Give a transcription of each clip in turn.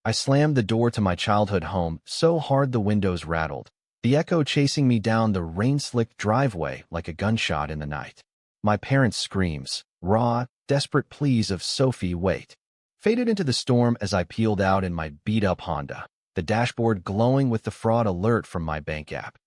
I slammed the door to my childhood home so hard the windows rattled, the echo chasing me down the rain-slicked driveway like a gunshot in the night. My parents' screams, raw, desperate pleas of "Sophie, wait," faded into the storm as I peeled out in my beat-up Honda, the dashboard glowing with the fraud alert from my bank app.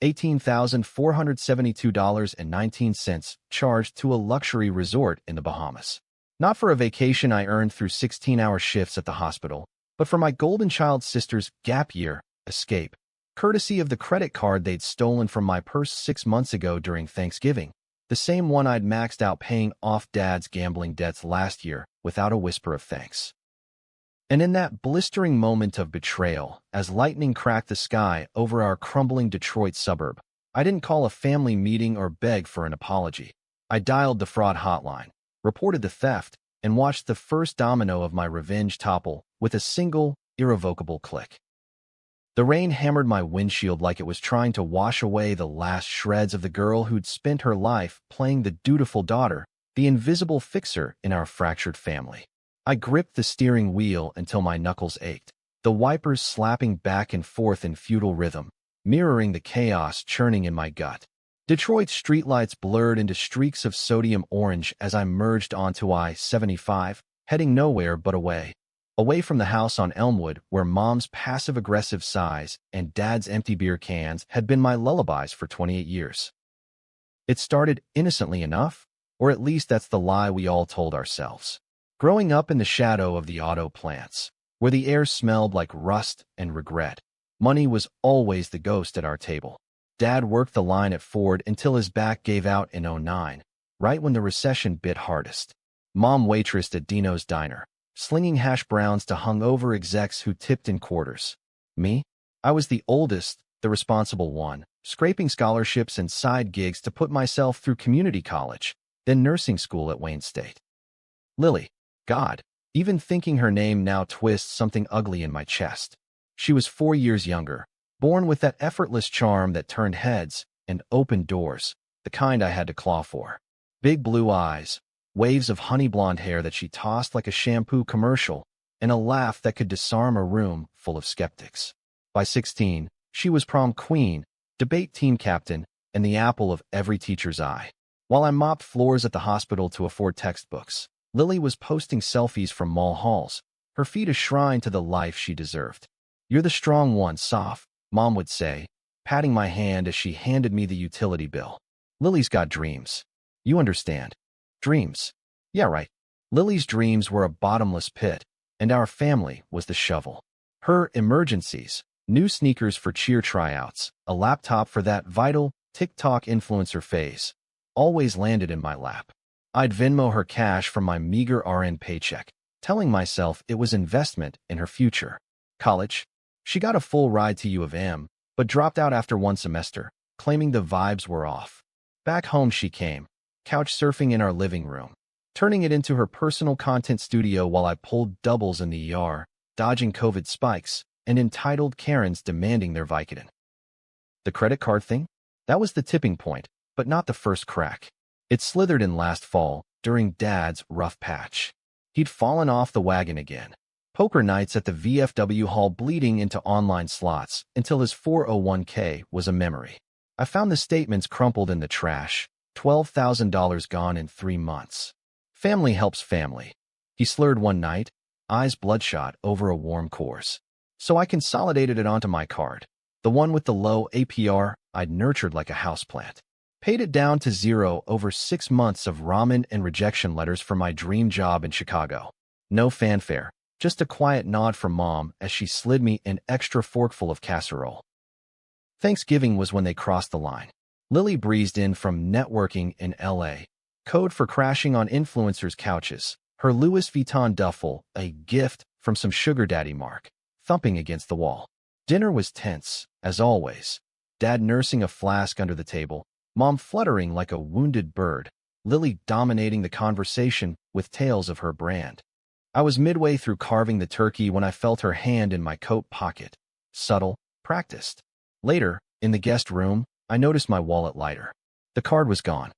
$18,472.19 charged to a luxury resort in the Bahamas. Not for a vacation I earned through 16-hour shifts at the hospital, but for my golden child sister's gap year escape, courtesy of the credit card they'd stolen from my purse 6 months ago during Thanksgiving, the same one I'd maxed out paying off Dad's gambling debts last year without a whisper of thanks. And in that blistering moment of betrayal, as lightning cracked the sky over our crumbling Detroit suburb, I didn't call a family meeting or beg for an apology. I dialed the fraud hotline, reported the theft, and watched the first domino of my revenge topple with a single, irrevocable click. The rain hammered my windshield like it was trying to wash away the last shreds of the girl who'd spent her life playing the dutiful daughter, the invisible fixer in our fractured family. I gripped the steering wheel until my knuckles ached, the wipers slapping back and forth in futile rhythm, mirroring the chaos churning in my gut. Detroit's streetlights blurred into streaks of sodium orange as I merged onto I-75, heading nowhere but away. Away from the house on Elmwood where Mom's passive-aggressive sighs and Dad's empty beer cans had been my lullabies for 28 years. It started innocently enough, or at least that's the lie we all told ourselves. Growing up in the shadow of the auto plants, where the air smelled like rust and regret, money was always the ghost at our table. Dad worked the line at Ford until his back gave out in '09, right when the recession bit hardest. Mom waitressed at Dino's Diner, slinging hash browns to hungover execs who tipped in quarters. Me? I was the oldest, the responsible one, scraping scholarships and side gigs to put myself through community college, then nursing school at Wayne State. Lily. God, even thinking her name now twists something ugly in my chest. She was 4 years younger, born with that effortless charm that turned heads and opened doors, the kind I had to claw for. Big blue eyes, waves of honey blonde hair that she tossed like a shampoo commercial, and a laugh that could disarm a room full of skeptics. By 16, she was prom queen, debate team captain, and the apple of every teacher's eye. While I mopped floors at the hospital to afford textbooks, Lily was posting selfies from mall halls, her feet a shrine to the life she deserved. "You're the strong one, Soph," Mom would say, patting my hand as she handed me the utility bill. "Lily's got dreams. You understand. Dreams." Yeah, right. Lily's dreams were a bottomless pit, and our family was the shovel. Her emergencies, new sneakers for cheer tryouts, a laptop for that vital TikTok influencer phase, always landed in my lap. I'd Venmo her cash from my meager RN paycheck, telling myself it was investment in her future. College? She got a full ride to U of M, but dropped out after one semester, claiming the vibes were off. Back home she came, couch surfing in our living room, turning it into her personal content studio while I pulled doubles in the ER, dodging COVID spikes, and entitled Karens demanding their Vicodin. The credit card thing? That was the tipping point, but not the first crack. It slithered in last fall, during Dad's rough patch. He'd fallen off the wagon again. Poker nights at the VFW hall bleeding into online slots until his 401k was a memory. I found the statements crumpled in the trash, $12,000 gone in 3 months. Family helps family. He slurred one night, eyes bloodshot over a warm course. So I consolidated it onto my card, the one with the low APR I'd nurtured like a houseplant. Paid it down to zero over 6 months of ramen and rejection letters for my dream job in Chicago. No fanfare, just a quiet nod from Mom as she slid me an extra forkful of casserole. Thanksgiving was when they crossed the line. Lily breezed in from networking in LA, code for crashing on influencers' couches, her Louis Vuitton duffel, a gift from some sugar daddy Mark, thumping against the wall. Dinner was tense, as always. Dad nursing a flask under the table, Mom fluttering like a wounded bird, Lily dominating the conversation with tales of her brand. I was midway through carving the turkey when I felt her hand in my coat pocket. Subtle, practiced. Later, in the guest room, I noticed my wallet lighter. The card was gone.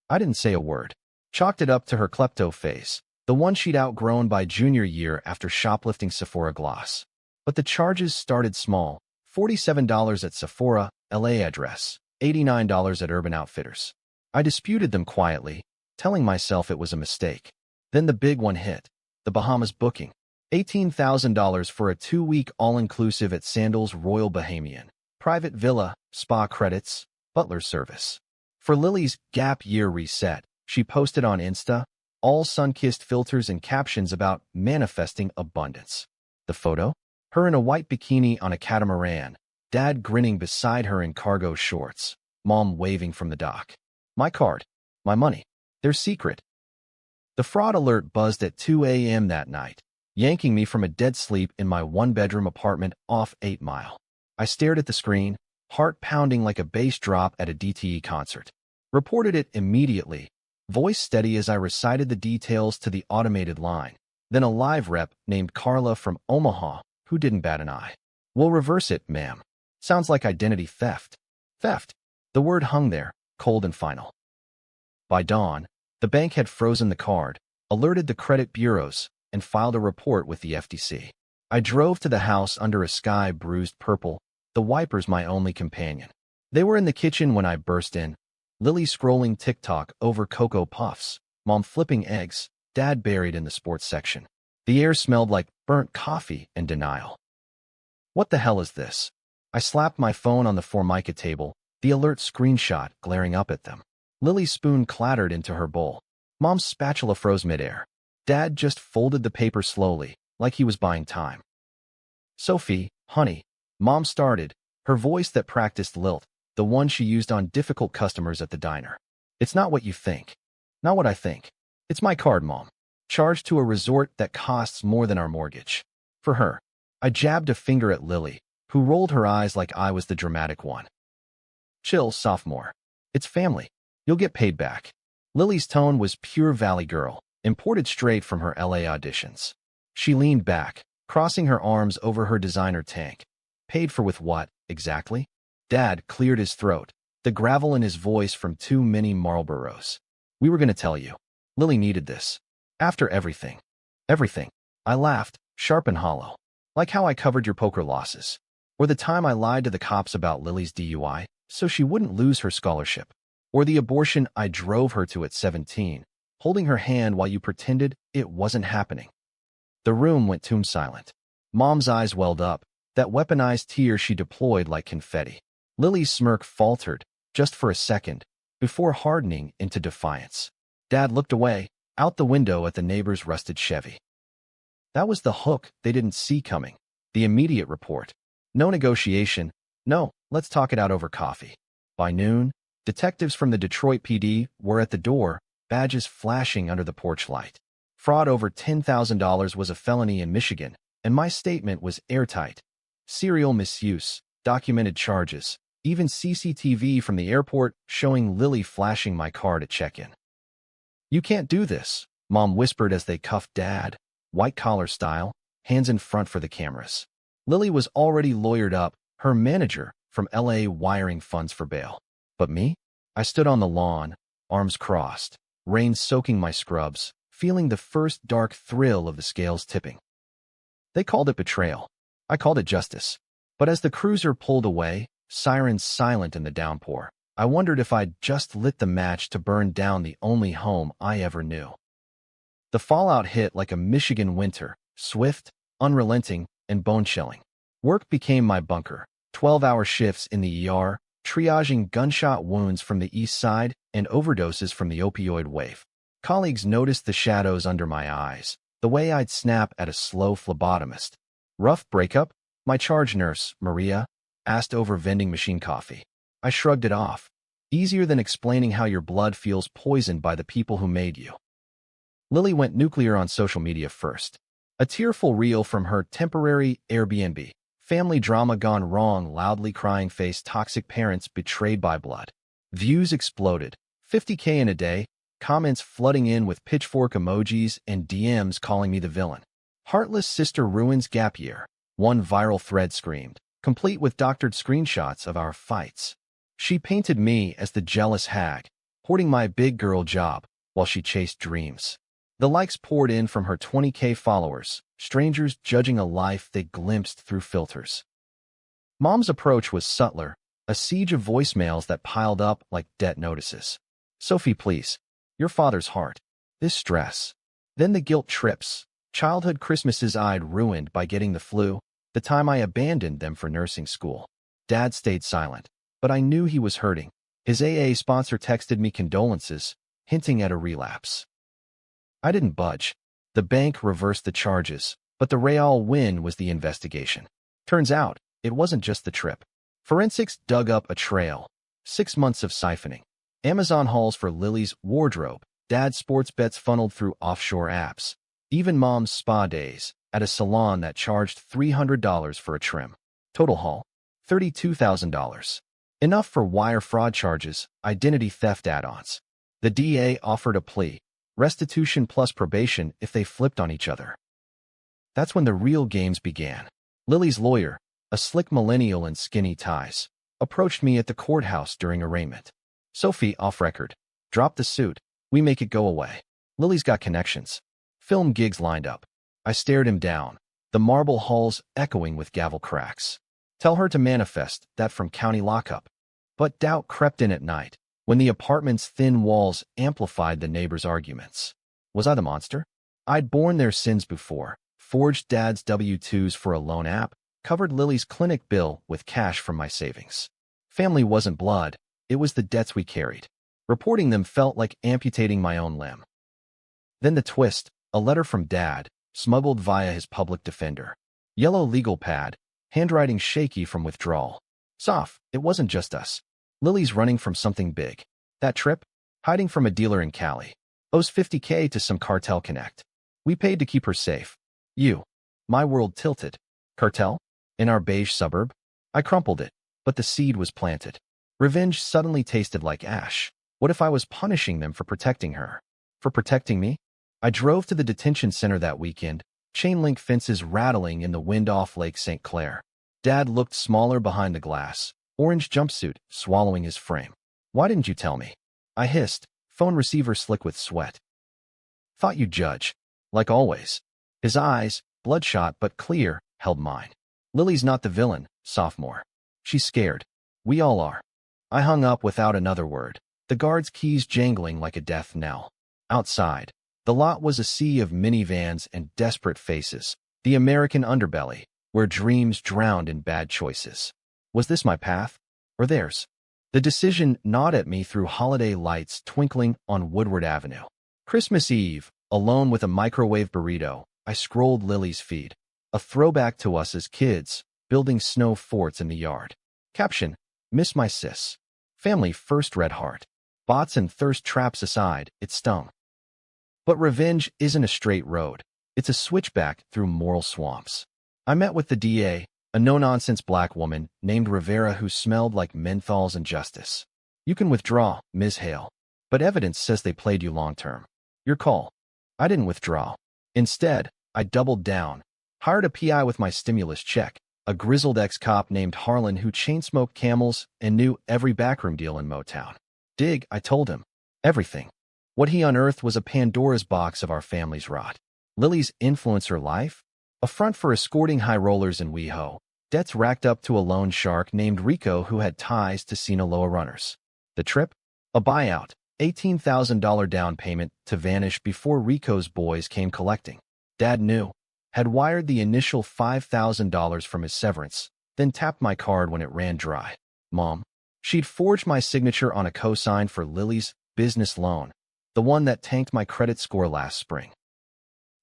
I didn't say a word. Chalked it up to her klepto face, the one she'd outgrown by junior year after shoplifting Sephora gloss. But the charges started small: $47 at Sephora, LA address, $89 at Urban Outfitters. I disputed them quietly, telling myself it was a mistake. Then the big one hit: the Bahamas booking. $18,000 for a 2-week all-inclusive at Sandals Royal Bahamian. Private villa, spa credits, butler service. For Lily's gap year reset, she posted on Insta, all sun-kissed filters and captions about manifesting abundance. The photo? Her in a white bikini on a catamaran, Dad grinning beside her in cargo shorts, Mom waving from the dock. My card. My money. Their secret. The fraud alert buzzed at 2 a.m. that night, yanking me from a dead sleep in my one-bedroom apartment off 8 Mile. I stared at the screen, heart pounding like a bass drop at a DTE concert. Reported it immediately, voice steady as I recited the details to the automated line. Then a live rep named Carla from Omaha, who didn't bat an eye. We'll reverse it, ma'am. Sounds like identity theft. Theft. The word hung there, cold and final. By dawn, the bank had frozen the card, alerted the credit bureaus, and filed a report with the FTC. I drove to the house under a sky bruised purple, the wipers my only companion. They were in the kitchen when I burst in, Lily scrolling TikTok over Cocoa Puffs, Mom flipping eggs, Dad buried in the sports section. The air smelled like burnt coffee and denial. What the hell is this? I slapped my phone on the Formica table, the alert screenshot glaring up at them. Lily's spoon clattered into her bowl. Mom's spatula froze midair. Dad just folded the paper slowly, like he was buying time. Sophie, honey, Mom started, her voice that practiced lilt, the one she used on difficult customers at the diner. It's not what you think. Not what I think. It's my card, Mom. Charged to a resort that costs more than our mortgage. For her. I jabbed a finger at Lily, who rolled her eyes like I was the dramatic one. Chill, sophomore. It's family. You'll get paid back. Lily's tone was pure Valley Girl, imported straight from her LA auditions. She leaned back, crossing her arms over her designer tank. Paid for with what, exactly? Dad cleared his throat, the gravel in his voice from too many Marlboros. We were going to tell you. Lily needed this. After everything. Everything. I laughed, sharp and hollow. Like how I covered your poker losses. Or the time I lied to the cops about Lily's DUI, so she wouldn't lose her scholarship. Or the abortion I drove her to at 17, holding her hand while you pretended it wasn't happening. The room went tomb silent. Mom's eyes welled up, that weaponized tear she deployed like confetti. Lily's smirk faltered, just for a second, before hardening into defiance. Dad looked away, out the window at the neighbor's rusted Chevy. That was the hook they didn't see coming. The immediate report. No negotiation. No, let's talk it out over coffee. By noon, detectives from the Detroit PD were at the door, badges flashing under the porch light. Fraud over $10,000 was a felony in Michigan, and my statement was airtight. Serial misuse, documented charges, even CCTV from the airport showing Lily flashing my card at check-in. You can't do this, Mom whispered as they cuffed Dad, white-collar style, hands in front for the cameras. Lily was already lawyered up, her manager from LA wiring funds for bail. But me? I stood on the lawn, arms crossed, rain soaking my scrubs, feeling the first dark thrill of the scales tipping. They called it betrayal. I called it justice. But as the cruiser pulled away, sirens silent in the downpour, I wondered if I'd just lit the match to burn down the only home I ever knew. The fallout hit like a Michigan winter, swift, unrelenting, and bone-chilling. Work became my bunker, 12-hour shifts in the ER, triaging gunshot wounds from the east side and overdoses from the opioid wave. Colleagues noticed the shadows under my eyes, the way I'd snap at a slow phlebotomist. Rough breakup? My charge nurse, Maria, asked over vending machine coffee. I shrugged it off. Easier than explaining how your blood feels poisoned by the people who made you. Lily went nuclear on social media first. A tearful reel from her temporary Airbnb. Family drama gone wrong, loudly crying face, toxic parents betrayed by blood. Views exploded. 50K in a day, comments flooding in with pitchfork emojis and DMs calling me the villain. Heartless sister ruins gap year. One viral thread screamed, complete with doctored screenshots of our fights. She painted me as the jealous hag, hoarding my big girl job while she chased dreams. The likes poured in from her 20K followers, strangers judging a life they glimpsed through filters. Mom's approach was subtler, a siege of voicemails that piled up like debt notices. Sophie, please. Your father's heart. This stress. Then the guilt trips. Childhood Christmases I'd ruined by getting the flu, the time I abandoned them for nursing school. Dad stayed silent, but I knew he was hurting. His AA sponsor texted me condolences, hinting at a relapse. I didn't budge. The bank reversed the charges, but the real win was the investigation. Turns out, it wasn't just the trip. Forensics dug up a trail. 6 months of siphoning. Amazon hauls for Lily's wardrobe. Dad's sports bets funneled through offshore apps. Even Mom's spa days at a salon that charged $300 for a trim. Total haul, $32,000. Enough for wire fraud charges, identity theft add-ons. The DA offered a plea, restitution plus probation if they flipped on each other. That's when the real games began. Lily's lawyer, a slick millennial in skinny ties, approached me at the courthouse during arraignment. Sophie, off record. Drop the suit. We make it go away. Lily's got connections. Film gigs lined up. I stared him down, the marble halls echoing with gavel cracks. Tell her to manifest that from county lockup. But doubt crept in at night, when the apartment's thin walls amplified the neighbors' arguments. Was I the monster? I'd borne their sins before, forged Dad's W-2s for a loan app, covered Lily's clinic bill with cash from my savings. Family wasn't blood, it was the debts we carried. Reporting them felt like amputating my own limb. Then the twist, a letter from Dad, smuggled via his public defender. Yellow legal pad, handwriting shaky from withdrawal. Soph, it wasn't just us. Lily's running from something big. That trip? Hiding from a dealer in Cali. Owes $50K to some cartel connect. We paid to keep her safe. My world tilted. Cartel? In our beige suburb? I crumpled it, but the seed was planted. Revenge suddenly tasted like ash. What if I was punishing them for protecting her? For protecting me? I drove to the detention center that weekend, chain-link fences rattling in the wind off Lake St. Clair. Dad looked smaller behind the glass, orange jumpsuit swallowing his frame. Why didn't you tell me? I hissed, phone receiver slick with sweat. Thought you'd judge. Like always. His eyes, bloodshot but clear, held mine. Lily's not the villain, sophomore. She's scared. We all are. I hung up without another word, the guard's keys jangling like a death knell. Outside, the lot was a sea of minivans and desperate faces, the American underbelly, where dreams drowned in bad choices. Was this my path? Or theirs? The decision gnawed at me through holiday lights twinkling on Woodward Avenue. Christmas Eve, alone with a microwave burrito, I scrolled Lily's feed. A throwback to us as kids, building snow forts in the yard. Caption, miss my sis. Family first red heart. Bots and thirst traps aside, it stung. But revenge isn't a straight road. It's a switchback through moral swamps. I met with the DA, a no-nonsense black woman named Rivera who smelled like menthols and justice. You can withdraw, Ms. Hale. But evidence says they played you long-term. Your call. I didn't withdraw. Instead, I doubled down, hired a PI with my stimulus check, a grizzled ex-cop named Harlan who chain-smoked Camels and knew every backroom deal in Motown. Dig, I told him. Everything. What he unearthed was a Pandora's box of our family's rot. Lily's influencer life? A front for escorting high rollers in WeHo. Debts racked up to a loan shark named Rico who had ties to Sinaloa runners. The trip? A buyout. $18,000 down payment to vanish before Rico's boys came collecting. Dad knew. Had wired the initial $5,000 from his severance, then tapped my card when it ran dry. Mom. She'd forged my signature on a cosign for Lily's business loan, the one that tanked my credit score last spring.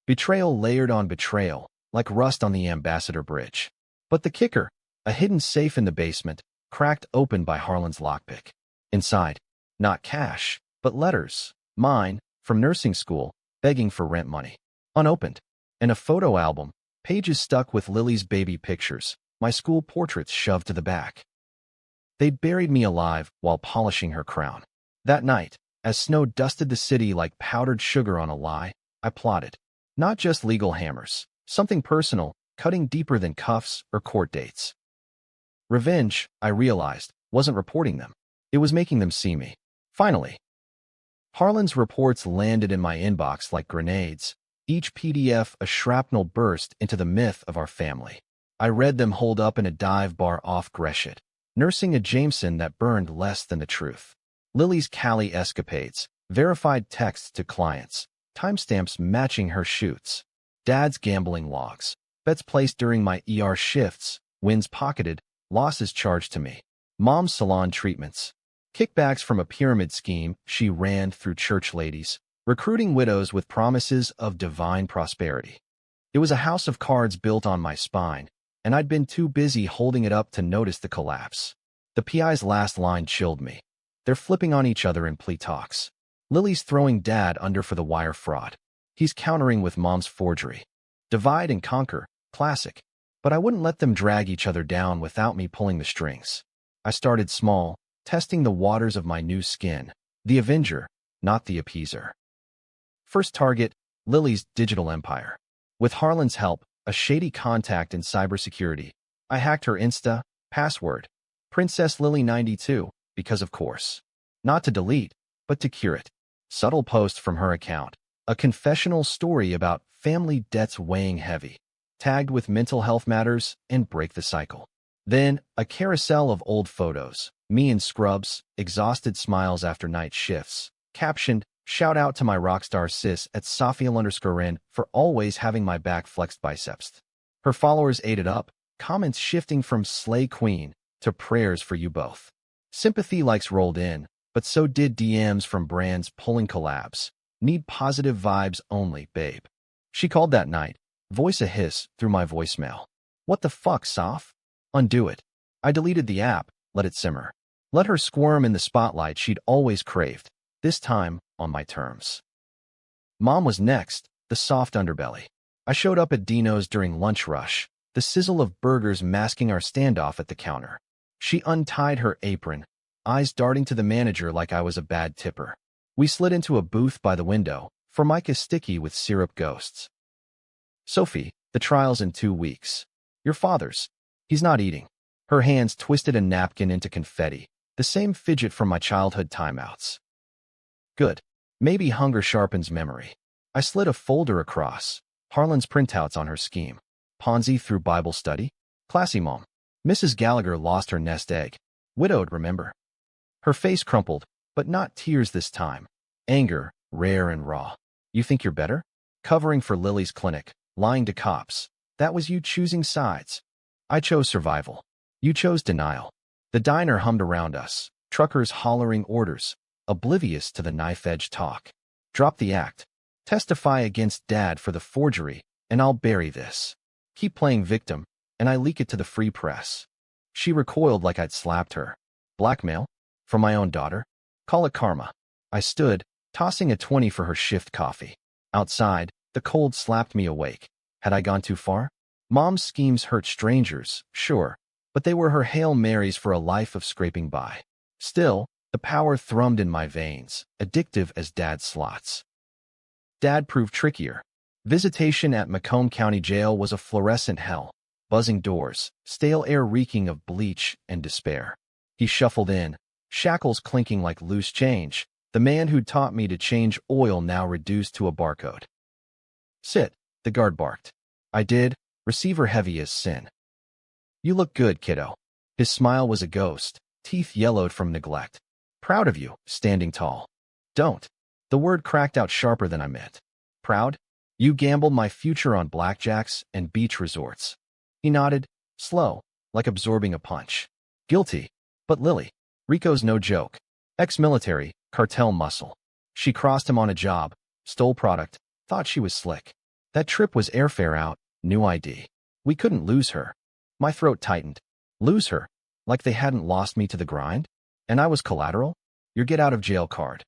Betrayal layered on betrayal, like rust on the Ambassador Bridge. But the kicker, a hidden safe in the basement, cracked open by Harlan's lockpick. Inside, not cash, but letters, mine, from nursing school, begging for rent money. Unopened. And a photo album, pages stuck with Lily's baby pictures, my school portraits shoved to the back. They'd buried me alive while polishing her crown. That night, as snow dusted the city like powdered sugar on a lie, I plotted. Not just legal hammers, something personal, cutting deeper than cuffs or court dates. Revenge, I realized, wasn't reporting them. It was making them see me. Finally. Harlan's reports landed in my inbox like grenades, each PDF a shrapnel burst into the myth of our family. I read them holed up in a dive bar off Gresham, nursing a Jameson that burned less than the truth. Lily's Cali escapades, verified texts to clients, timestamps matching her shoots. Dad's gambling logs, bets placed during my ER shifts, wins pocketed, losses charged to me. Mom's salon treatments, kickbacks from a pyramid scheme she ran through church ladies, recruiting widows with promises of divine prosperity. It was a house of cards built on my spine, and I'd been too busy holding it up to notice the collapse. The PI's last line chilled me. They're flipping on each other in plea talks. Lily's throwing Dad under for the wire fraud. He's countering with Mom's forgery. Divide and conquer, classic. But I wouldn't let them drag each other down without me pulling the strings. I started small, testing the waters of my new skin. The Avenger, not the appeaser. First target, Lily's digital empire. With Harlan's help, a shady contact in cybersecurity, I hacked her Insta, password, Princess Lily 92, because of course. Not to delete, but to cure it. Subtle post from her account. A confessional story about family debts weighing heavy. Tagged with mental health matters and break the cycle. Then, a carousel of old photos. Me in scrubs, exhausted smiles after night shifts. Captioned, shout out to my rockstar sis at Safia_N for always having my back flexed biceps. Her followers ate it up, comments shifting from Slay Queen to prayers for you both. Sympathy likes rolled in, but so did DMs from brands pulling collabs. Need positive vibes only, babe. She called that night. Voice a hiss through my voicemail. What the fuck, Saf? Undo it. I deleted the app, let it simmer. Let her squirm in the spotlight she'd always craved, this time on my terms. Mom was next, the soft underbelly. I showed up at Dino's during lunch rush, the sizzle of burgers masking our standoff at the counter. She untied her apron, eyes darting to the manager like I was a bad tipper. We slid into a booth by the window, Formica sticky with syrup ghosts. Sophie, the trial's in 2 weeks. Your father's. He's not eating. Her hands twisted a napkin into confetti, the same fidget from my childhood timeouts. Good. Maybe hunger sharpens memory. I slid a folder across, Harlan's printouts on her scheme. Ponzi through Bible study? Classy mom. Mrs. Gallagher lost her nest egg. Widowed, remember? Her face crumpled, but not tears this time. Anger, rare and raw. You think you're better? Covering for Lily's clinic, lying to cops. That was you choosing sides. I chose survival. You chose denial. The diner hummed around us, truckers hollering orders, oblivious to the knife-edge talk. Drop the act. Testify against Dad for the forgery, and I'll bury this. Keep playing victim, and I leak it to the free press. She recoiled like I'd slapped her. Blackmail? From my own daughter? Call it karma. I stood, tossing a 20 for her shift coffee. Outside, the cold slapped me awake. Had I gone too far? Mom's schemes hurt strangers, sure, but they were her Hail Marys for a life of scraping by. Still, the power thrummed in my veins, addictive as Dad's slots. Dad proved trickier. Visitation at Macomb County Jail was a fluorescent hell. Buzzing doors, stale air reeking of bleach and despair. He shuffled in, shackles clinking like loose change, the man who'd taught me to change oil now reduced to a barcode. Sit, the guard barked. I did, receiver heavy as sin. You look good, kiddo. His smile was a ghost, teeth yellowed from neglect. Proud of you, standing tall. Don't. The word cracked out sharper than I meant. Proud? You gambled my future on blackjacks and beach resorts. He nodded, slow, like absorbing a punch. Guilty. But Lily. Rico's no joke. Ex-military, cartel muscle. She crossed him on a job, stole product, thought she was slick. That trip was airfare out, new ID. We couldn't lose her. My throat tightened. Lose her? Like they hadn't lost me to the grind? And I was collateral? Your get-out-of-jail card.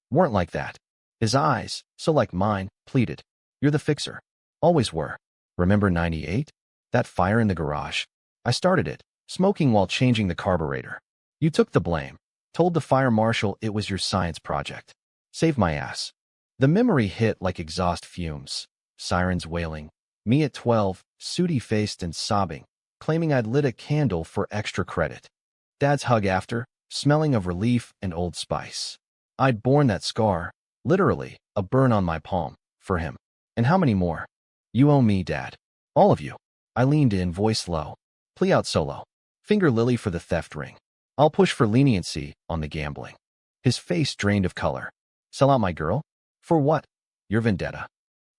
Weren't like that. His eyes, so like mine, pleaded. You're the fixer. Always were. Remember 98? That fire in the garage? I started it, smoking while changing the carburetor. You took the blame. Told the fire marshal it was your science project. Saved my ass. The memory hit like exhaust fumes. Sirens wailing. Me at 12, sooty-faced and sobbing, claiming I'd lit a candle for extra credit. Dad's hug after, smelling of relief and Old Spice. I'd borne that scar, literally, a burn on my palm, for him. And how many more? You owe me, Dad. All of you. I leaned in, voice low. Plea out solo. Finger Lily for the theft ring. I'll push for leniency on the gambling. His face drained of color. Sell out my girl? For what? Your vendetta.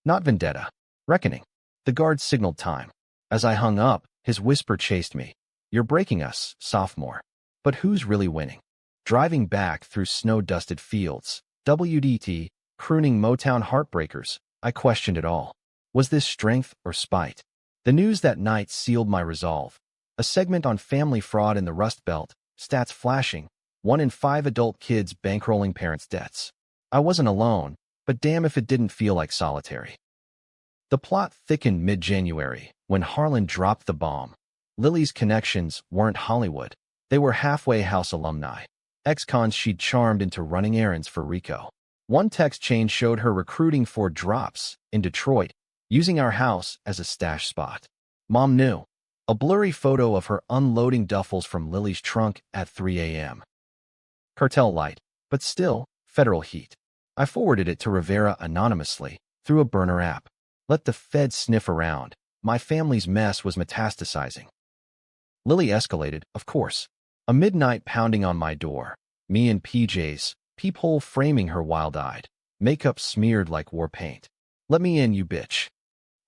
Not vendetta. Reckoning. The guard signaled time. As I hung up, his whisper chased me. You're breaking us, sophomore. But who's really winning? Driving back through snow-dusted fields, WDT, crooning Motown heartbreakers, I questioned it all. Was this strength or spite? The news that night sealed my resolve. A segment on family fraud in the Rust Belt, stats flashing, 1 in 5 adult kids bankrolling parents' debts. I wasn't alone, but damn if it didn't feel like solitary. The plot thickened mid-January when Harlan dropped the bomb. Lily's connections weren't Hollywood. They were halfway house alumni. Ex-cons she'd charmed into running errands for Rico. One text chain showed her recruiting for drops in Detroit, using our house as a stash spot. Mom knew. A blurry photo of her unloading duffels from Lily's trunk at 3 a.m. Cartel light, but still, federal heat. I forwarded it to Rivera anonymously, through a burner app. Let the feds sniff around. My family's mess was metastasizing. Lily escalated, of course. A midnight pounding on my door. Me in PJs, peephole framing her wild-eyed. Makeup smeared like war paint. Let me in, you bitch.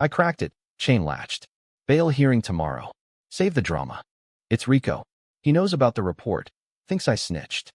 I cracked it, chain-latched. Bail hearing tomorrow. Save the drama. It's Rico. He knows about the report. Thinks I snitched.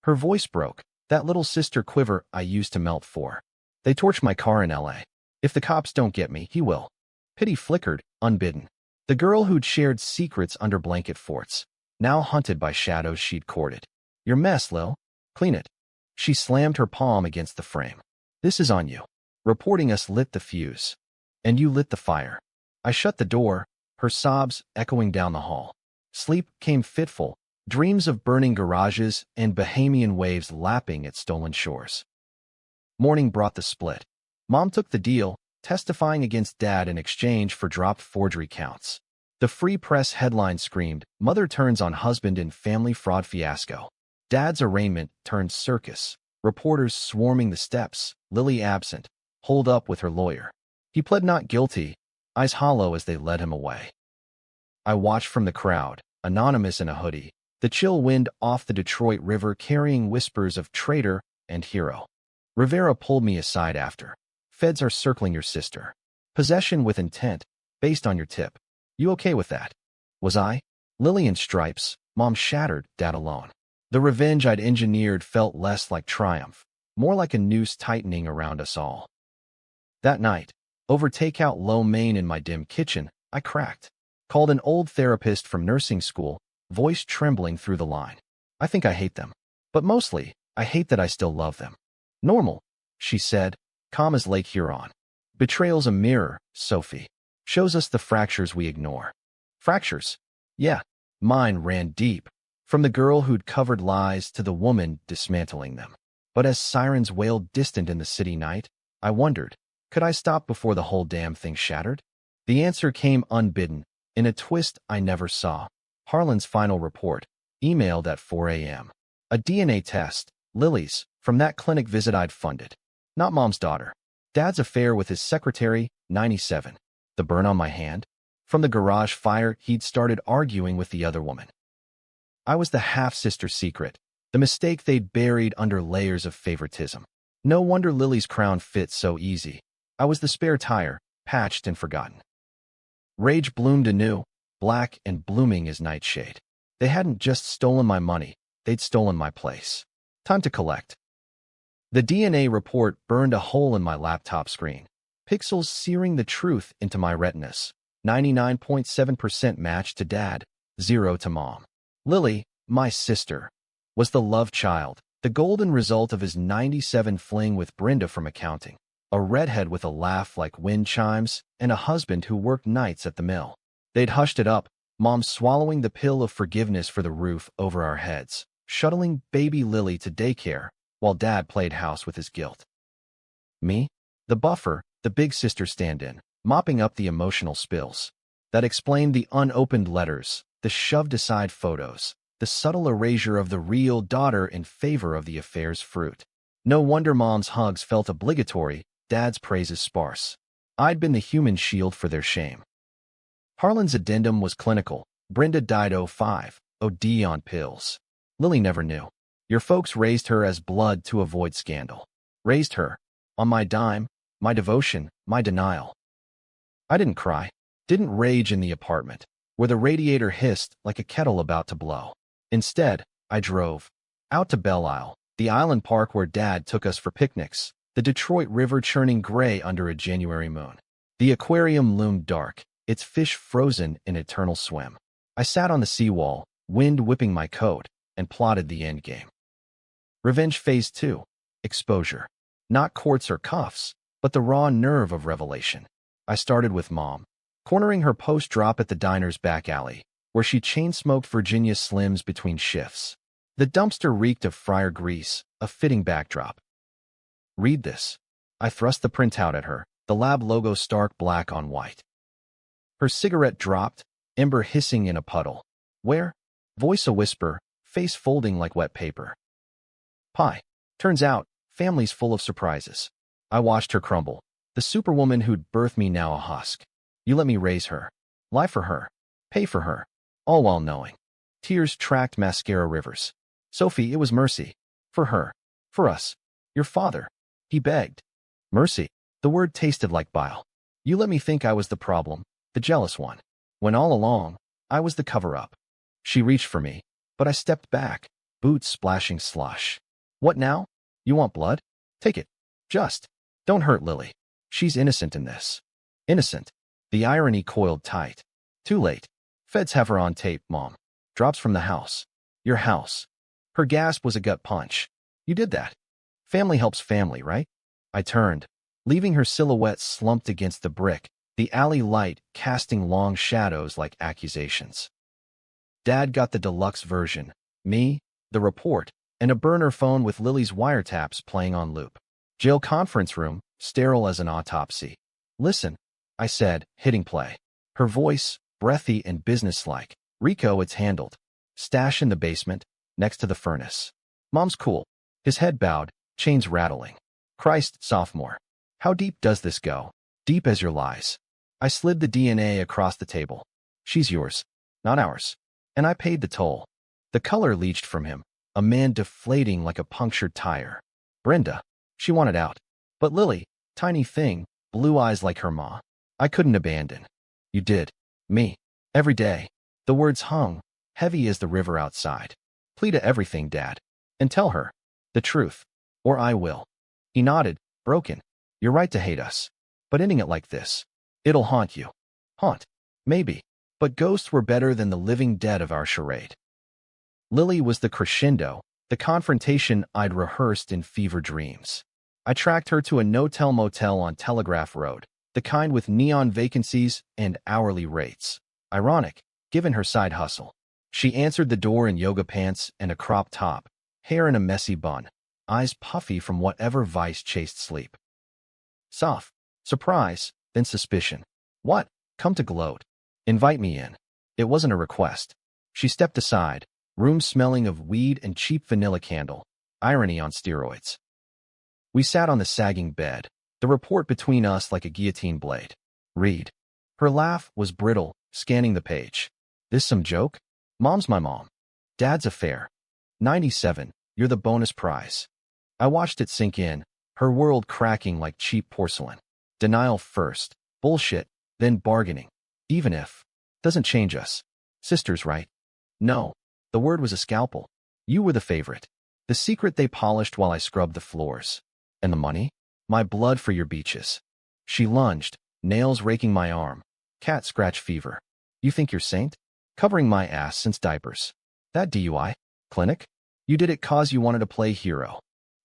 Her voice broke, that little sister quiver I used to melt for. They torched my car in LA. If the cops don't get me, he will. Pity flickered, unbidden. The girl who'd shared secrets under blanket forts, now hunted by shadows she'd courted. Your mess, Lil. Clean it. She slammed her palm against the frame. This is on you. Reporting us lit the fuse. And you lit the fire. I shut the door, her sobs echoing down the hall. Sleep came fitful, dreams of burning garages and Bahamian waves lapping at stolen shores. Morning brought the split. Mom took the deal, testifying against Dad in exchange for dropped forgery counts. The Free Press headline screamed, Mother turns on husband in family fraud fiasco. Dad's arraignment turned circus. Reporters swarming the steps, Lily absent, holed up with her lawyer. He pled not guilty, eyes hollow as they led him away. I watched from the crowd, anonymous in a hoodie, the chill wind off the Detroit River carrying whispers of traitor and hero. Rivera pulled me aside after. Feds are circling your sister. Possession with intent, based on your tip. You okay with that? Was I? Lily in stripes, Mom shattered, Dad alone. The revenge I'd engineered felt less like triumph, more like a noose tightening around us all. That night, over takeout lo mein in my dim kitchen, I cracked. Called an old therapist from nursing school, voice trembling through the line. I think I hate them. But mostly, I hate that I still love them. Normal, she said, calm as Lake Huron. Betrayal's a mirror, Sophie. Shows us the fractures we ignore. Fractures? Yeah, mine ran deep. From the girl who'd covered lies to the woman dismantling them. But as sirens wailed distant in the city night, I wondered, could I stop before the whole damn thing shattered? The answer came unbidden, in a twist I never saw. Harlan's final report, emailed at 4 a.m. A DNA test, Lily's, from that clinic visit I'd funded. Not Mom's daughter. Dad's affair with his secretary, 97. The burn on my hand? From the garage fire he'd started arguing with the other woman. I was the half-sister secret, the mistake they'd buried under layers of favoritism. No wonder Lily's crown fit so easy. I was the spare tire, patched and forgotten. Rage bloomed anew, black and blooming as nightshade. They hadn't just stolen my money, they'd stolen my place. Time to collect. The DNA report burned a hole in my laptop screen, pixels searing the truth into my retinas. 99.7% match to Dad, 0 to Mom. Lily, my sister, was the love child, the golden result of his 97 fling with Brenda from accounting. A redhead with a laugh like wind chimes, and a husband who worked nights at the mill. They'd hushed it up, Mom swallowing the pill of forgiveness for the roof over our heads, shuttling baby Lily to daycare, while Dad played house with his guilt. Me? The buffer, the big sister stand-in, mopping up the emotional spills. That explained the unopened letters, the shoved-aside photos, the subtle erasure of the real daughter in favor of the affair's fruit. No wonder Mom's hugs felt obligatory, Dad's praises sparse. I'd been the human shield for their shame. Harlan's addendum was clinical. Brenda died '05, OD on pills. Lily never knew. Your folks raised her as blood to avoid scandal. Raised her. On my dime, my devotion, my denial. I didn't cry. Didn't rage in the apartment, where the radiator hissed like a kettle about to blow. Instead, I drove. Out to Belle Isle, the island park where Dad took us for picnics, the Detroit River churning gray under a January moon. The aquarium loomed dark, its fish frozen in eternal swim. I sat on the seawall, wind whipping my coat, and plotted the endgame. Revenge Phase 2. Exposure. Not courts or cuffs, but the raw nerve of revelation. I started with Mom, cornering her post-drop at the diner's back alley, where she chain-smoked Virginia Slims between shifts. The dumpster reeked of fryer grease, a fitting backdrop. Read this. I thrust the printout at her, the lab logo stark black on white. Her cigarette dropped, ember hissing in a puddle. Where? Voice a whisper, face folding like wet paper. Pie. Turns out, family's full of surprises. I watched her crumble. The superwoman who'd birthed me now a husk. You let me raise her. Lie for her. Pay for her. All while knowing. Tears tracked mascara rivers. Sophie, it was mercy. For her. For us. Your father. He begged. Mercy. The word tasted like bile. You let me think I was the problem, the jealous one, when all along, I was the cover-up. She reached for me, but I stepped back, boots splashing slush. What now? You want blood? Take it. Just. Don't hurt Lily. She's innocent in this. Innocent. The irony coiled tight. Too late. Feds have her on tape, Mom. Drops from the house. Your house. Her gasp was a gut punch. You did that. Family helps family, right? I turned, leaving her silhouette slumped against the brick, the alley light casting long shadows like accusations. Dad got the deluxe version, me, the report, and a burner phone with Lily's wiretaps playing on loop. Jail conference room, sterile as an autopsy. Listen, I said, hitting play. Her voice, breathy and businesslike. Rico, it's handled. Stash in the basement, next to the furnace. Mom's cool. His head bowed, chains rattling. Christ, sophomore. How deep does this go? Deep as your lies. I slid the DNA across the table. She's yours, not ours. And I paid the toll. The color leached from him, a man deflating like a punctured tire. Brenda. She wanted out. But Lily, tiny thing, blue eyes like her ma. I couldn't abandon. You did. Me. Every day. The words hung, heavy as the river outside. Plead to everything, Dad. And tell her. The truth. Or I will. He nodded, broken. You're right to hate us. But ending it like this. It'll haunt you. Haunt. Maybe. But ghosts were better than the living dead of our charade. Lily was the crescendo, the confrontation I'd rehearsed in fever dreams. I tracked her to a no-tell motel on Telegraph Road, the kind with neon vacancies and hourly rates. Ironic, given her side hustle. She answered the door in yoga pants and a crop top, hair in a messy bun, eyes puffy from whatever vice chased sleep. Soft. Surprise, then suspicion. What? Come to gloat. Invite me in. It wasn't a request. She stepped aside, room smelling of weed and cheap vanilla candle. Irony on steroids. We sat on the sagging bed, the report between us like a guillotine blade. Read. Her laugh was brittle, scanning the page. This some joke? Mom's my mom. Dad's affair. 97, you're the bonus prize. I watched it sink in, her world cracking like cheap porcelain. Denial first, bullshit, then bargaining. Even if. Doesn't change us. Sisters, right? No. The word was a scalpel. You were the favorite. The secret they polished while I scrubbed the floors. And the money? My blood for your beaches. She lunged, nails raking my arm. Cat scratch fever. You think you're saint? Covering my ass since diapers. That DUI? Clinic? You did it cause you wanted to play hero.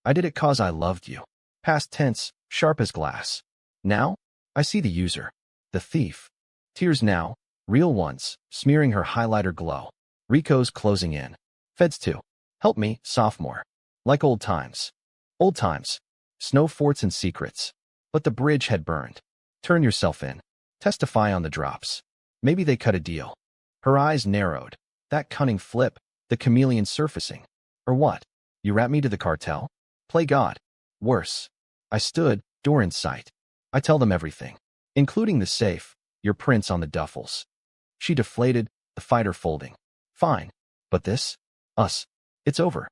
I did it cause I loved you. Past tense, sharp as glass. Now, I see the user. The thief. Tears now, real ones, smearing her highlighter glow. Rico's closing in. Feds too. Help me, sophomore. Like old times. Old times. Snow forts and secrets. But the bridge had burned. Turn yourself in. Testify on the drops. Maybe they cut a deal. Her eyes narrowed. That cunning flip, the chameleon surfacing. Or what? You wrap me to the cartel? Play God. Worse. I stood, door in sight. I tell them everything, including the safe, your prints on the duffels. She deflated, the fighter folding. Fine. But this? Us. It's over.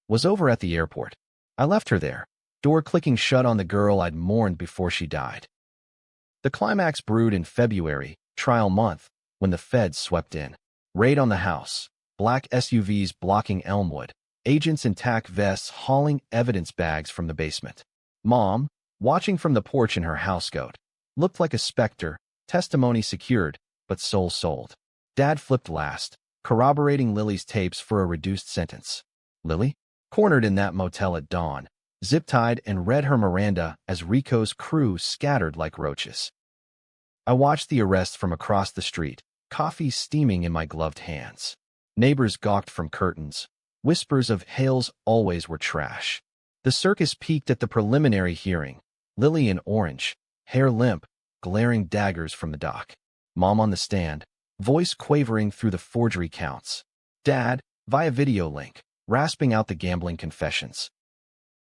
Was over at the airport. I left her there, door clicking shut on the girl I'd mourned before she died. The climax brewed in February, trial month, when the feds swept in. Raid on the house. Black SUVs blocking Elmwood. Agents in tack vests hauling evidence bags from the basement. Mom, watching from the porch in her housecoat, looked like a specter, testimony secured, but soul sold. Dad flipped last, corroborating Lily's tapes for a reduced sentence. Lily? Cornered in that motel at dawn, zip-tied and read her Miranda as Rico's crew scattered like roaches. I watched the arrest from across the street, coffee steaming in my gloved hands. Neighbors gawked from curtains. Whispers of Hales always were trash. The circus peaked at the preliminary hearing. Lily in orange, hair limp, glaring daggers from the dock. Mom on the stand, voice quavering through the forgery counts. Dad, via video link, rasping out the gambling confessions.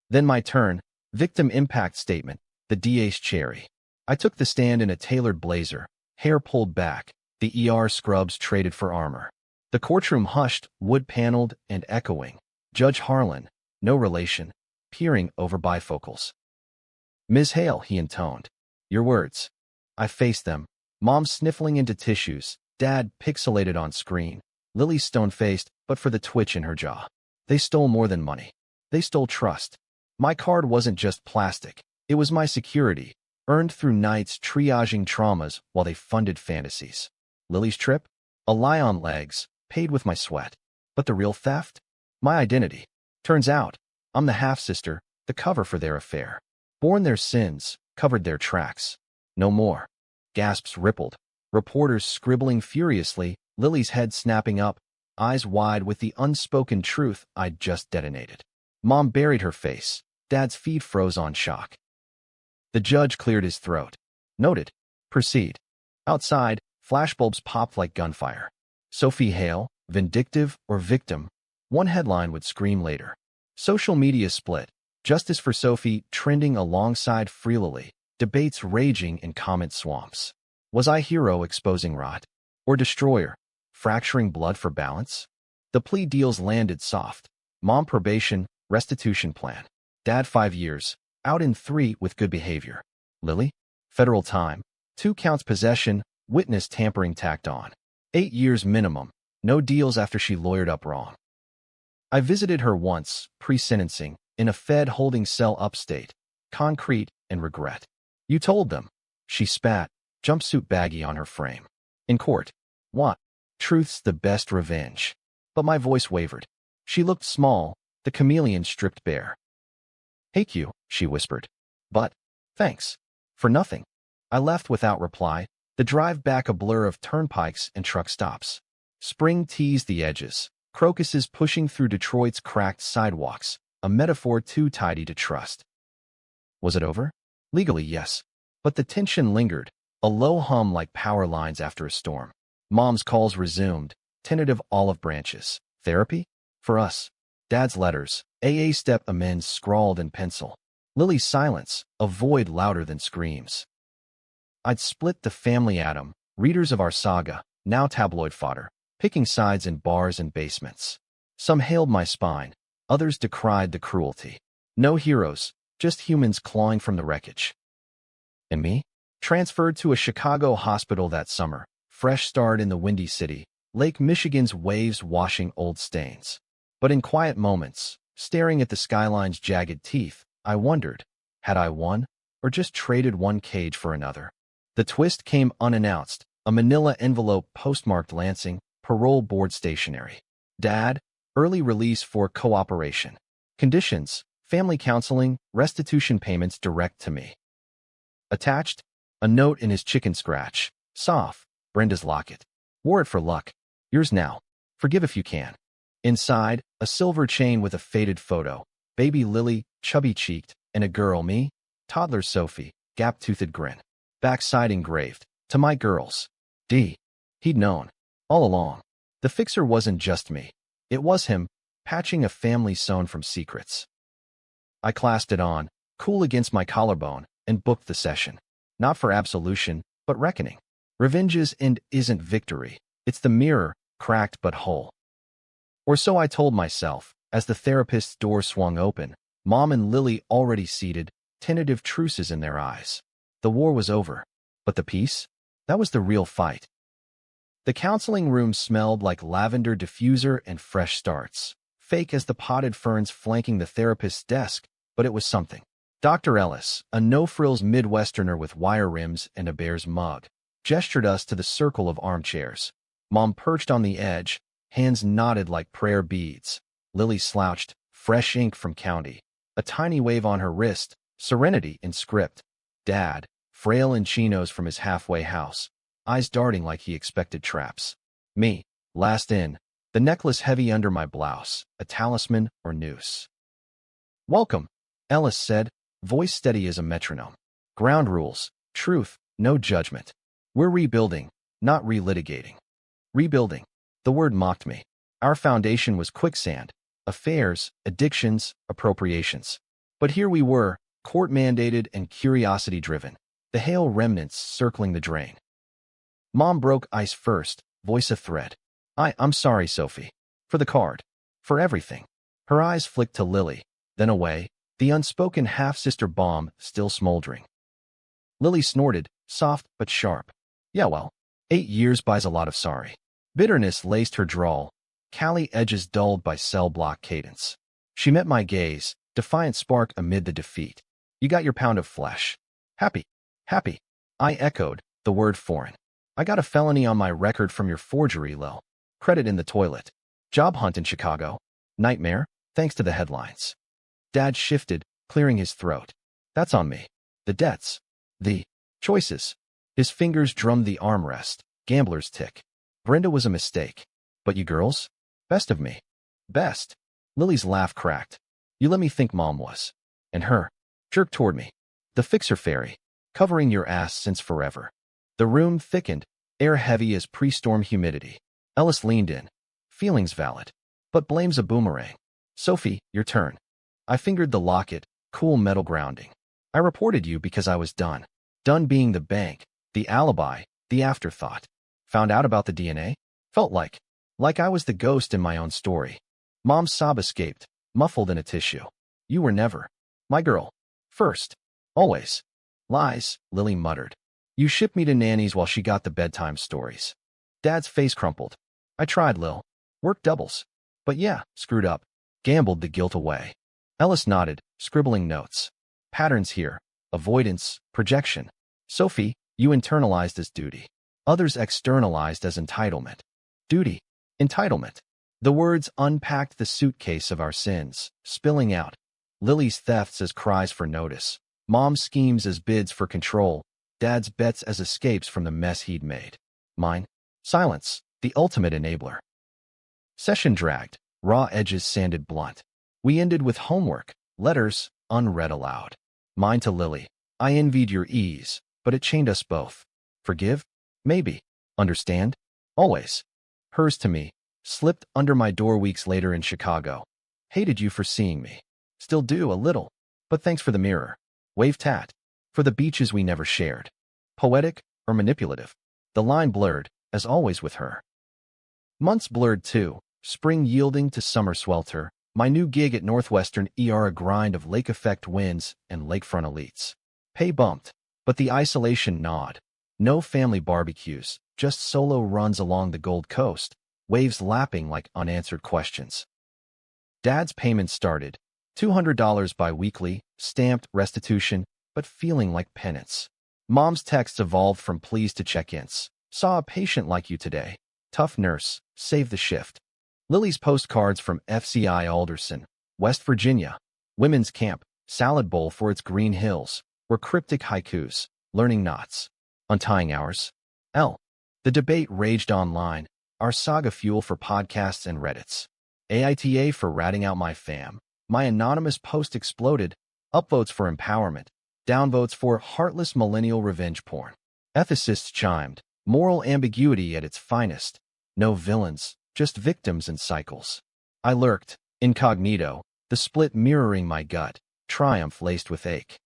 Then my turn, victim impact statement, the DA's cherry. I took the stand in a tailored blazer, hair pulled back, the ER scrubs traded for armor. The courtroom hushed, wood-paneled and echoing. Judge Harlan, no relation, peering over bifocals. Ms. Hale, he intoned. Your words. I faced them. Mom sniffling into tissues, Dad pixelated on screen, Lily stone-faced, but for the twitch in her jaw. They stole more than money. They stole trust. My card wasn't just plastic. It was my security, earned through nights triaging traumas while they funded fantasies. Lily's trip? A lie on legs, paid with my sweat. But the real theft? My identity. Turns out, I'm the half-sister, the cover for their affair. Born their sins, covered their tracks. No more. Gasps rippled. Reporters scribbling furiously, Lily's head snapping up, eyes wide with the unspoken truth I'd just detonated. Mom buried her face. Dad's feet froze on shock. The judge cleared his throat. Noted. Proceed. Outside, flashbulbs popped like gunfire. Sophie Hale, vindictive or victim? One headline would scream later. Social media split. Justice for Sophie trending alongside Free Lily. Debates raging in comment swamps. Was I hero exposing rot? Or destroyer, fracturing blood for balance? The plea deals landed soft. Mom probation, restitution plan. Dad 5 years, out in 3 with good behavior. Lily? Federal time. 2 counts possession, witness tampering tacked on. 8 years minimum, no deals after she lawyered up wrong. I visited her once, pre-sentencing, in a Fed holding cell upstate. Concrete and regret. You told them. She spat, jumpsuit baggy on her frame. In court. What? Truth's the best revenge. But my voice wavered. She looked small, the chameleon stripped bare. Hate you, she whispered. But, thanks. For nothing. I left without reply, the drive back a blur of turnpikes and truck stops. Spring teased the edges, crocuses pushing through Detroit's cracked sidewalks, a metaphor too tidy to trust. Was it over? Legally, yes. But the tension lingered, a low hum like power lines after a storm. Mom's calls resumed, tentative olive branches. Therapy? For us. Dad's letters, AA step amends scrawled in pencil. Lily's silence, a void louder than screams. I'd split the family atom, readers of our saga, now tabloid fodder, picking sides in bars and basements. Some hailed my spine, others decried the cruelty. No heroes, just humans clawing from the wreckage. And me? Transferred to a Chicago hospital that summer, fresh starred in the Windy City, Lake Michigan's waves washing old stains. But in quiet moments, staring at the skyline's jagged teeth, I wondered, had I won, or just traded one cage for another? The twist came unannounced, a manila envelope postmarked Lansing, parole board stationery. Dad, early release for cooperation. Conditions, family counseling, restitution payments direct to me. Attached, a note in his chicken scratch. Soft, Brenda's locket. Wore it for luck. Yours now. Forgive if you can. Inside, a silver chain with a faded photo. Baby Lily, chubby-cheeked, and a girl, me, toddler Sophie, gap-toothed grin. Backside engraved, to my girls. D. He'd known. All along. The fixer wasn't just me. It was him, patching a family sewn from secrets. I clasped it on, cool against my collarbone, and booked the session. Not for absolution, but reckoning. Revenge isn't victory. It's the mirror, cracked but whole. Or so I told myself, as the therapist's door swung open, Mom and Lily already seated, tentative truces in their eyes. The war was over. But the peace? That was the real fight. The counseling room smelled like lavender diffuser and fresh starts. Fake as the potted ferns flanking the therapist's desk, but it was something. Dr. Ellis, a no-frills Midwesterner with wire rims and a bear's mug, gestured us to the circle of armchairs. Mom perched on the edge, hands knotted like prayer beads. Lily slouched, fresh ink from county. A tiny wave on her wrist, serenity in script. Dad, frail in chinos from his halfway house, eyes darting like he expected traps. Me, last in, the necklace heavy under my blouse, a talisman or noose. Welcome, Ellis said, voice steady as a metronome. Ground rules, truth, no judgment. We're rebuilding, not relitigating. Rebuilding. The word mocked me. Our foundation was quicksand, affairs, addictions, appropriations. But here we were, court-mandated and curiosity-driven, the hale remnants circling the drain. Mom broke ice first, voice a thread. I'm sorry, Sophie. For the card. For everything. Her eyes flicked to Lily, then away, the unspoken half-sister bomb still smoldering. Lily snorted, soft but sharp. Yeah, well, 8 years buys a lot of sorry. Bitterness laced her drawl, Callie edges dulled by cell block cadence. She met my gaze, defiant spark amid the defeat. You got your pound of flesh. Happy. Happy. I echoed, the word foreign. I got a felony on my record from your forgery, Lil. Credit in the toilet. Job hunt in Chicago. Nightmare, thanks to the headlines. Dad shifted, clearing his throat. That's on me. The debts. The choices. His fingers drummed the armrest. Gambler's tick. Brenda was a mistake. But you girls? Best of me. Best. Lily's laugh cracked. You let me think Mom was. And her. Jerked toward me. The fixer fairy. Covering your ass since forever. The room thickened, air heavy as pre-storm humidity. Ellis leaned in. Feelings valid. But blames a boomerang. Sophie, your turn. I fingered the locket, cool metal grounding. I reported you because I was done. Done being the bank, the alibi, the afterthought. Found out about the DNA? Felt like I was the ghost in my own story. Mom's sob escaped, muffled in a tissue. You were never my girl. First. Always. Lies, Lily muttered. You shipped me to Nanny's while she got the bedtime stories. Dad's face crumpled. I tried, Lil. Worked doubles. But yeah, screwed up. Gambled the guilt away. Ellis nodded, scribbling notes. Patterns here. Avoidance, projection. Sophie, you internalized as duty. Others externalized as entitlement. Duty. Entitlement. The words unpacked the suitcase of our sins, spilling out. Lily's thefts as cries for notice. Mom's schemes as bids for control. Dad's bets as escapes from the mess he'd made. Mine? Silence, the ultimate enabler. Session dragged, raw edges sanded blunt. We ended with homework, letters, unread aloud. Mine to Lily. I envied your ease, but it chained us both. Forgive? Maybe. Understand? Always. Hers to me. Slipped under my door weeks later in Chicago. Hated you for seeing me. Still do a little. But thanks for the mirror. Wave tat. For the beaches we never shared. Poetic or manipulative? The line blurred, as always with her. Months blurred too, spring yielding to summer swelter, my new gig at Northwestern a grind of lake effect winds and lakefront elites. Pay bumped, but the isolation gnawed. No family barbecues, just solo runs along the Gold Coast, waves lapping like unanswered questions. Dad's payments started, $200 bi-weekly, stamped restitution, but feeling like penance. Mom's texts evolved from pleas to check-ins. Saw a patient like you today. Tough nurse, save the shift. Lily's postcards from FCI Alderson, West Virginia. Women's camp, salad bowl for its green hills, were cryptic haikus, learning knots. Untying ours. The debate raged online, our saga fuel for podcasts and Reddits. AITA for ratting out my fam. My anonymous post exploded. Upvotes for empowerment. Downvotes for heartless millennial revenge porn. Ethicists chimed. Moral ambiguity at its finest. No villains, just victims and cycles. I lurked, incognito, the split mirroring my gut, triumph laced with ache.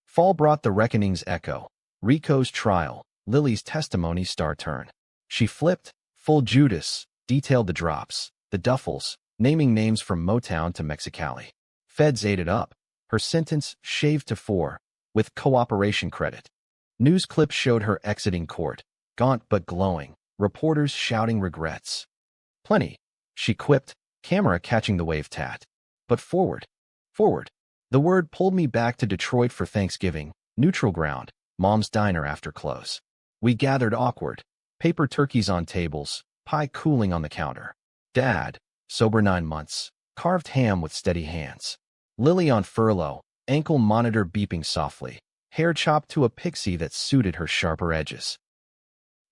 Fall brought the reckoning's echo. Rico's trial, Lily's testimony star turn. She flipped, full Judas, detailed the drops, the duffels, naming names from Motown to Mexicali. Feds ate it up. Her sentence shaved to 4, with cooperation credit. News clips showed her exiting court, gaunt but glowing, reporters shouting regrets. Plenty, she quipped, camera catching the wave tat. But forward, forward. The word pulled me back to Detroit for Thanksgiving, neutral ground, Mom's diner after close. We gathered awkward, paper turkeys on tables, pie cooling on the counter. Dad, sober 9 months, carved ham with steady hands. Lily on furlough, ankle monitor beeping softly, hair chopped to a pixie that suited her sharper edges.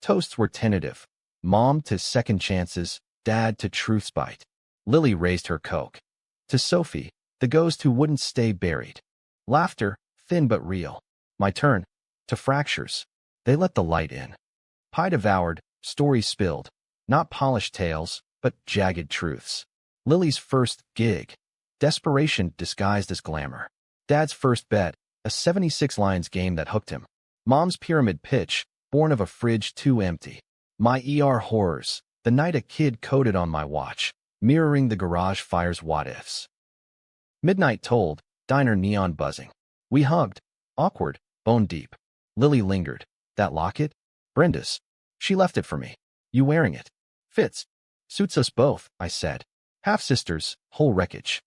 Toasts were tentative. Mom to second chances, Dad to truth's bite. Lily raised her Coke. To Sophie, the ghost who wouldn't stay buried. Laughter, thin but real. My turn. To fractures. They let the light in. Pie devoured, stories spilled. Not polished tales, but jagged truths. Lily's first gig. Desperation disguised as glamour. Dad's first bet, a 76 lines game that hooked him. Mom's pyramid pitch, born of a fridge too empty. My ER horrors, the night a kid coded on my watch, mirroring the garage fire's what-ifs. Midnight tolled, diner neon buzzing. We hugged, awkward, bone deep. Lily lingered. That locket? Brenda's. She left it for me. You wearing it? Fits. Suits us both, I said. Half-sisters, whole wreckage.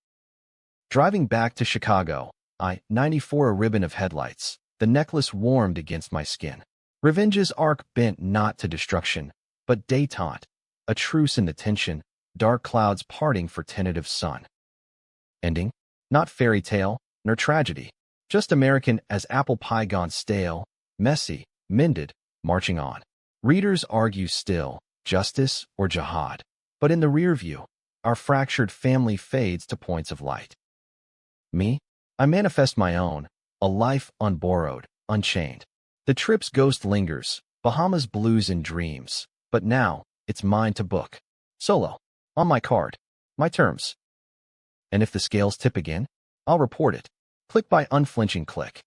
Driving back to Chicago, I, 94 a ribbon of headlights. The necklace warmed against my skin. Revenge's arc bent not to destruction, but détente. A truce in the tension, dark clouds parting for tentative sun. Ending? Not fairy tale, nor tragedy. Just American as apple pie gone stale, messy, mended, marching on. Readers argue still, justice or jihad. But in the rear view, our fractured family fades to points of light. Me? I manifest my own, a life unborrowed, unchained. The trip's ghost lingers, Bahamas blues and dreams. But now, it's mine to book. Solo. On my card. My terms. And if the scales tip again, I'll report it. Click by unflinching click.